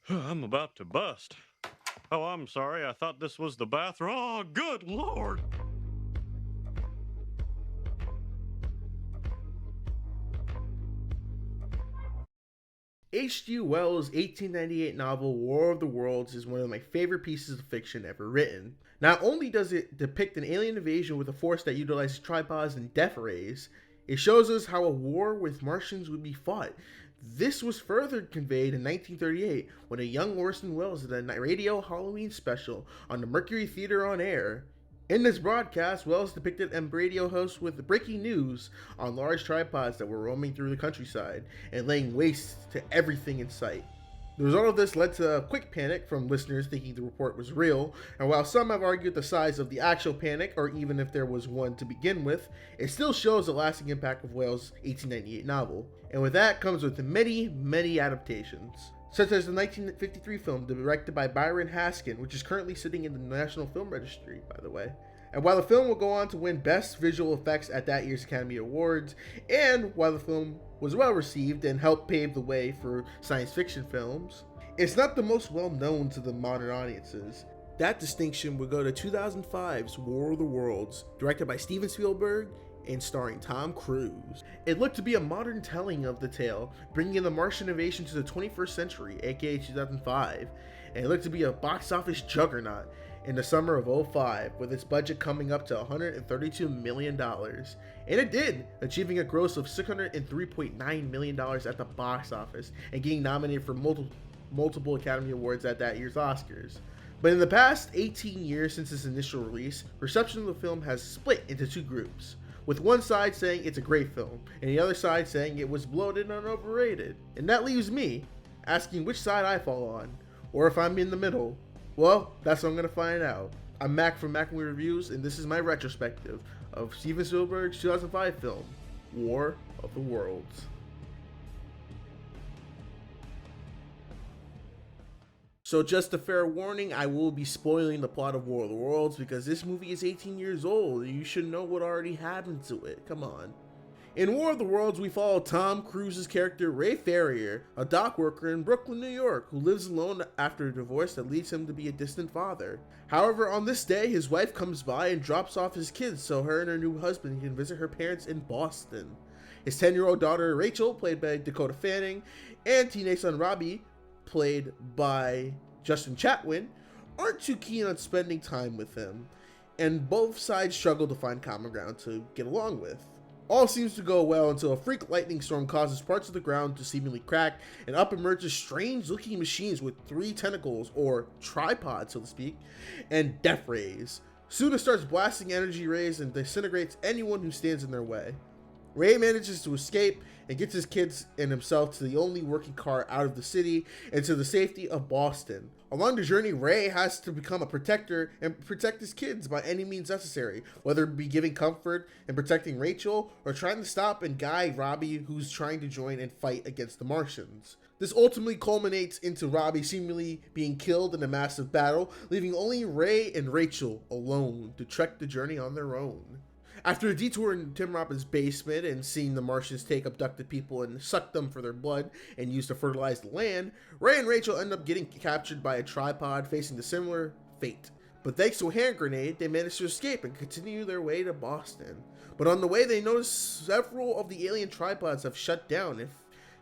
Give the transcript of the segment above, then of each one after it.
I'm about to bust. Oh, I'm sorry. I thought this was the bathroom. Oh, good lord. H.G. Wells' 1898 novel War of the Worlds is one of my favorite pieces of fiction ever written. Not only does it depict an alien invasion with a force that utilizes tripods and death rays, it shows us how a war with Martians would be fought. This was further conveyed in 1938 when a young Orson Welles did a radio Halloween special on the Mercury Theater on Air. In this broadcast, Wells depicted a radio host with breaking news on large tripods that were roaming through the countryside and laying waste to everything in sight. The result of this led to a quick panic from listeners thinking the report was real, and while some have argued the size of the actual panic, or even if there was one to begin with, it still shows the lasting impact of Wells' 1898 novel. And with that comes with many, many adaptations, such as the 1953 film directed by Byron Haskin, which is currently sitting in the National Film Registry, by the way. And while the film will go on to win Best Visual Effects at that year's Academy Awards, and while the film was well received and helped pave the way for science fiction films, it's not the most well known to the modern audiences. That distinction would go to 2005's War of the Worlds, directed by Steven Spielberg and starring Tom Cruise. It looked to be a modern telling of the tale, bringing the Martian invasion to the 21st century, aka 2005, and it looked to be a box office juggernaut in the summer of '05, with its budget coming up to $132 million. And it did, achieving a gross of $603.9 million at the box office and getting nominated for multiple Academy Awards at that year's Oscars. But in the past 18 years since its initial release, reception of the film has split into two groups, with one side saying it's a great film, and the other side saying it was bloated and overrated. And that leaves me asking which side I fall on, or if I'm in the middle. Well, that's what I'm going to find out. I'm Mac from Mac Movie Reviews, and this is my retrospective of Steven Spielberg's 2005 film, War of the Worlds. So just a fair warning, I will be spoiling the plot of War of the Worlds because this movie is 18 years old and you should know what already happened to it. Come on. In War of the Worlds, we follow Tom Cruise's character Ray Ferrier, a dock worker in Brooklyn, New York, who lives alone after a divorce that leads him to be a distant father. However, on this day, his wife comes by and drops off his kids so her and her new husband can visit her parents in Boston. His 10-year-old daughter Rachel, played by Dakota Fanning, and teenage son Robbie, played by Justin Chatwin, aren't too keen on spending time with him, and both sides struggle to find common ground to get along with. All seems to go well until a freak lightning storm causes parts of the ground to seemingly crack, and up emerges strange looking machines with 3 tentacles, or tripods so to speak, and death rays. Soon it starts blasting energy rays and disintegrates anyone who stands in their way. Ray manages to escape and gets his kids and himself to the only working car out of the city and to the safety of Boston. Along the journey, Ray has to become a protector and protect his kids by any means necessary, whether it be giving comfort and protecting Rachel or trying to stop and guide Robbie, who's trying to join and fight against the Martians. This ultimately culminates into Robbie seemingly being killed in a massive battle, leaving only Ray and Rachel alone to trek the journey on their own. After a detour in Tim Robbins' basement and seeing the Martians take abducted people and suck them for their blood and use to fertilize the land, Ray and Rachel end up getting captured by a tripod facing a similar fate. But thanks to a hand grenade, they manage to escape and continue their way to Boston. But on the way, they notice several of the alien tripods have shut down and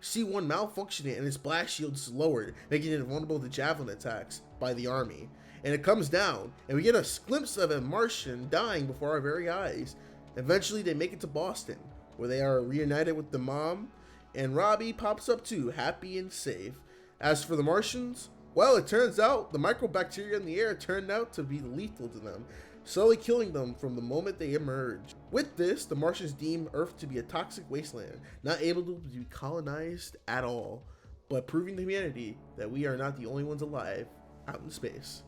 see one malfunctioning and its blast shields lowered, making it vulnerable to javelin attacks by the army. And it comes down, and we get a glimpse of a Martian dying before our very eyes. Eventually, they make it to Boston, where they are reunited with the mom, and Robbie pops up too, happy and safe. As for the Martians, well, it turns out the microbacteria in the air turned out to be lethal to them, slowly killing them from the moment they emerge. With this, the Martians deem Earth to be a toxic wasteland, not able to be colonized at all, but proving to humanity that we are not the only ones alive out in space.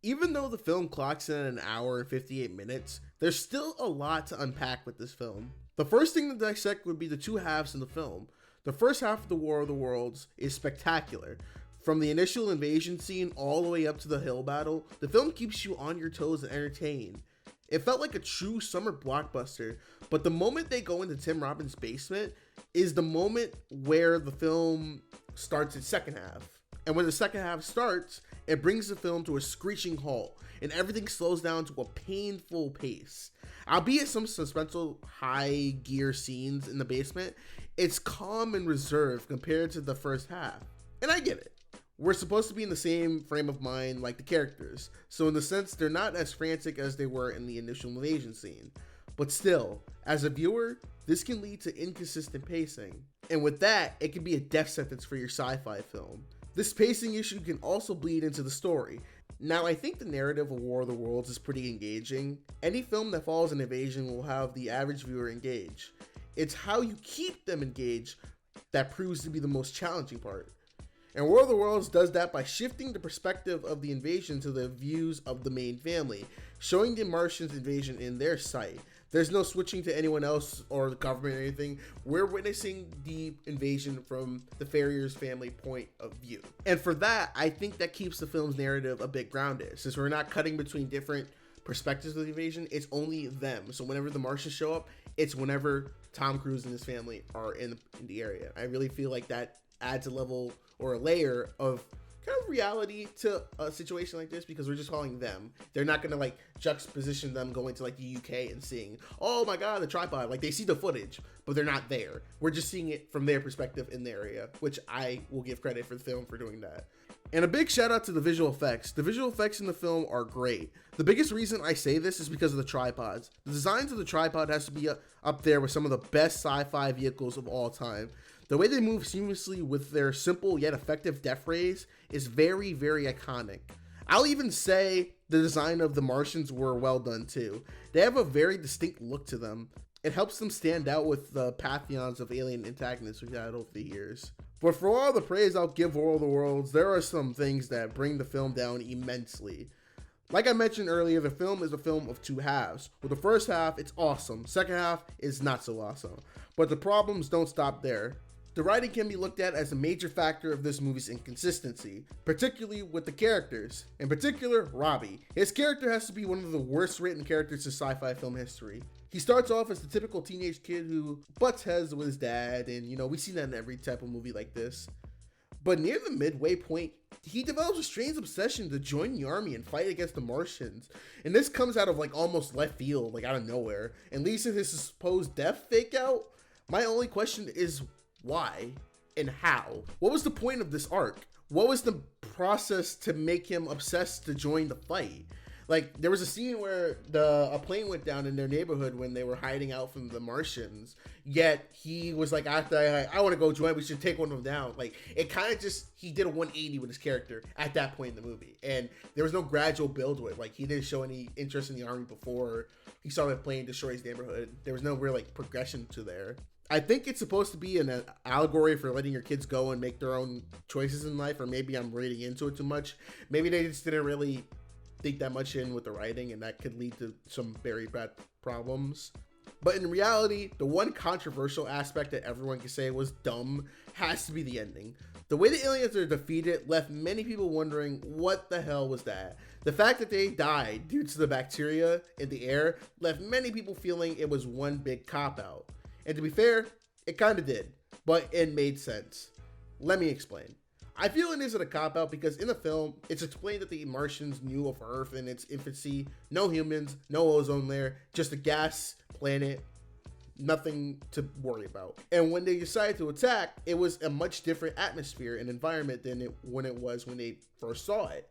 Even though the film clocks in at an hour and 58 minutes, there's still a lot to unpack with this film. The first thing to dissect would be the two halves in the film. The first half of the War of the Worlds is spectacular. From the initial invasion scene all the way up to the hill battle, the film keeps you on your toes and entertained. It felt like a true summer blockbuster, but the moment they go into Tim Robbins' basement is the moment where the film starts its second half. And when the second half starts, it brings the film to a screeching halt, and everything slows down to a painful pace. Albeit some suspenseful high gear scenes in the basement, it's calm and reserved compared to the first half. And I get it. We're supposed to be in the same frame of mind like the characters, so in the sense they're not as frantic as they were in the initial invasion scene. But still, as a viewer, this can lead to inconsistent pacing. And with that, it can be a death sentence for your sci-fi film. This pacing issue can also bleed into the story. Now, I think the narrative of War of the Worlds is pretty engaging. Any film that follows an invasion will have the average viewer engaged. It's how you keep them engaged that proves to be the most challenging part. And War of the Worlds does that by shifting the perspective of the invasion to the views of the main family, showing the Martians' invasion in their sight. There's no switching to anyone else or the government or anything. We're witnessing the invasion from the Farrier's family point of view. And for that, I think that keeps the film's narrative a bit grounded. Since we're not cutting between different perspectives of the invasion, it's only them. So whenever the Martians show up, it's whenever Tom Cruise and his family are in the area. I really feel like that adds a level or a layer of kind of reality to a situation like this, because we're just calling them. They're not gonna like juxtaposition them going to like the UK and seeing, oh my god, the tripod. Like they see the footage, but they're not there. We're just seeing it from their perspective in the area, which I will give credit for the film for doing that. And a big shout out to the visual effects. The visual effects in the film are great. The biggest reason I say this is because of the tripods. The designs of the tripod has to be up there with some of the best sci-fi vehicles of all time. The way they move seamlessly with their simple yet effective death rays is very, very iconic. I'll even say the design of the Martians were well done too. They have a very distinct look to them. It helps them stand out with the pantheons of alien antagonists we've had over the years. But for all the praise I'll give War of the Worlds, there are some things that bring the film down immensely. Like I mentioned earlier, the film is a film of two halves. With the first half, it's awesome. Second half is not so awesome. But the problems don't stop there. The writing can be looked at as a major factor of this movie's inconsistency, particularly with the characters. In particular, Robbie. His character has to be one of the worst written characters in sci-fi film history. He starts off as the typical teenage kid who butts heads with his dad, and we see that in every type of movie like this. But near the midway point, he develops a strange obsession to join the army and fight against the Martians. And this comes out of like almost left field, like out of nowhere, and leads to his supposed death fake out. My only question is, why and how? What was the point of this arc? What was the process to make him obsessed to join the fight? Like, there was a scene where a plane went down in their neighborhood when they were hiding out from the Martians, yet he was like, after I want to go join, we should take one of them down. Like, it kind of just, he did a 180 with his character at that point in the movie, and there was no gradual build to it. Like, he didn't show any interest in the army before he saw the plane destroy his neighborhood. There was no real like progression to there. I think it's supposed to be an allegory for letting your kids go and make their own choices in life, or maybe I'm reading into it too much. Maybe they just didn't really think that much in with the writing, and that could lead to some very bad problems. But in reality, the one controversial aspect that everyone can say was dumb has to be the ending. The way the aliens are defeated left many people wondering what the hell was that. The fact that they died due to the bacteria in the air left many people feeling it was one big cop-out. And to be fair, it kind of did, but it made sense. Let me explain. I feel it isn't a cop-out because in the film, it's explained that the Martians knew of Earth in its infancy. No humans, no ozone layer, just a gas planet, nothing to worry about. And when they decided to attack, it was a much different atmosphere and environment than when it was when they first saw it.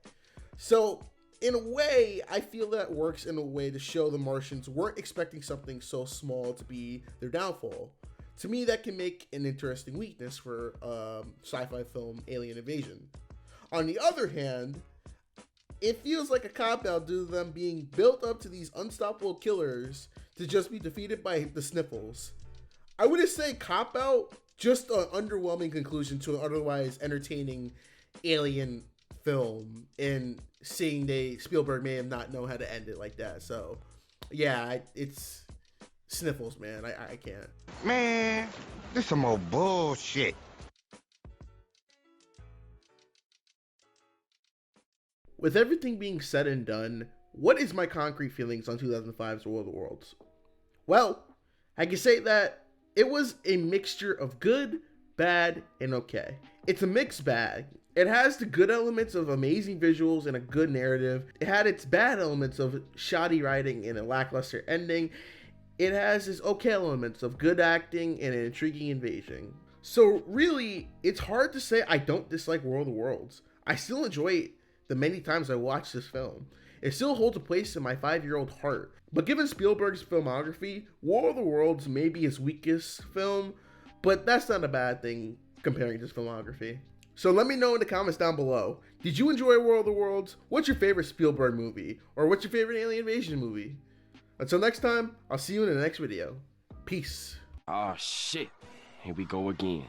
So, in a way, I feel that works in a way to show the Martians weren't expecting something so small to be their downfall. To me, that can make an interesting weakness for sci-fi film alien invasion. On the other hand, it feels like a cop-out due to them being built up to these unstoppable killers to just be defeated by the sniffles. I wouldn't say cop-out, just an underwhelming conclusion to an otherwise entertaining alien film, and seeing Spielberg may have not known how to end it like that. So yeah, it's sniffles, man. I can't. Man, this some more bullshit. With everything being said and done, what is my concrete feelings on 2005's War of the Worlds? Well, I can say that it was a mixture of good, bad, and okay. It's a mixed bag. It has the good elements of amazing visuals and a good narrative. It had its bad elements of shoddy writing and a lackluster ending. It has its okay elements of good acting and an intriguing invasion. So really, it's hard to say I don't dislike War of the Worlds. I still enjoy it the many times I watch this film. It still holds a place in my 5-year-old heart. But given Spielberg's filmography, War of the Worlds may be his weakest film, but that's not a bad thing comparing to his filmography. So let me know in the comments down below. Did you enjoy War of the Worlds? What's your favorite Spielberg movie? Or what's your favorite alien invasion movie? Until next time, I'll see you in the next video. Peace. Oh shit, here we go again.